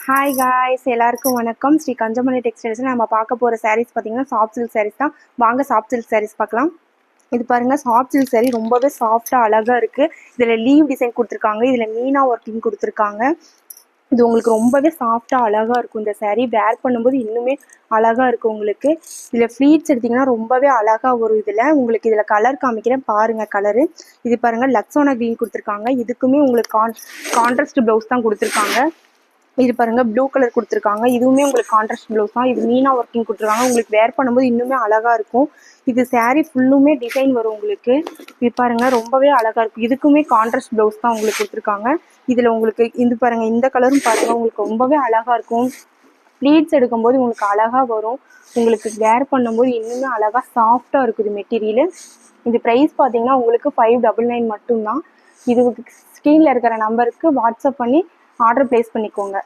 Hi guys, எல்லாருக்கும் வணக்கம். Sri கஞ்சமணி textiles நம்ம பார்க்க போகிற சாரீஸ் பார்த்தீங்கன்னா சாஃப்ட் சில்க் சாரீஸ் தான். வாங்க சாஃப்ட் சில்க் சாரீஸ் பார்க்கலாம். இது பாருங்கள், சாஃப்ட் சில்க் சாரீ ரொம்பவே சாஃப்டாக அழகாக இருக்குது. இதில் லீவ் டிசைன் கொடுத்துருக்காங்க, இதில் மீனா ஒர்க்கிங் கொடுத்துருக்காங்க. இது உங்களுக்கு ரொம்பவே சாஃப்டாக அழகாக இருக்கும். இந்த சாரீ வேர் பண்ணும்போது இன்னுமே அழகாக இருக்கும் உங்களுக்கு. இதில் ஃப்ளீட்ஸ் எடுத்திங்கன்னா ரொம்பவே அழகாக வரும். உங்களுக்கு இதில் கலர் காமிக்கிறேன் பாருங்கள். கலரு இது பாருங்கள், லக்ஸோனா க்ரீன் கொடுத்துருக்காங்க. இதுக்குமே உங்களுக்கு கான்ட்ராஸ்ட் ப்ளவுஸ் தான் கொடுத்துருக்காங்க. இது பாருங்க, ப்ளூ கலர் கொடுத்துருக்காங்க. இதுவுமே உங்களுக்கு கான்ட்ராஸ்ட் ப்ளவுஸ் தான். இது மீனா ஒர்க்கிங் கொடுத்துருக்காங்க. உங்களுக்கு வேர் பண்ணும்போது இன்னுமே அழகா இருக்கும். இது சாரீ ஃபுல்லுமே டிசைன் வரும் உங்களுக்கு. இது பாருங்க, ரொம்பவே அழகா இருக்கும். இதுக்குமே கான்ட்ராஸ்ட் ப்ளவுஸ் தான் உங்களுக்கு கொடுத்துருக்காங்க. இதுல உங்களுக்கு இது பாருங்க, இந்த கலரும் பாருங்க, உங்களுக்கு ரொம்பவே அழகா இருக்கும். ப்ளீட்ஸ் எடுக்கும்போது உங்களுக்கு அழகா வரும். உங்களுக்கு வேர் பண்ணும்போது இன்னுமே அழகா சாஃப்டா இருக்குது மெட்டீரியல். இது ப்ரைஸ் பார்த்தீங்கன்னா உங்களுக்கு 599 மட்டும்தான். இது ஸ்க்ரீன்ல இருக்கிற நம்பருக்கு வாட்ஸ்அப் பண்ணி ஆர்டர் பிளேஸ் பண்ணிக்கோங்க.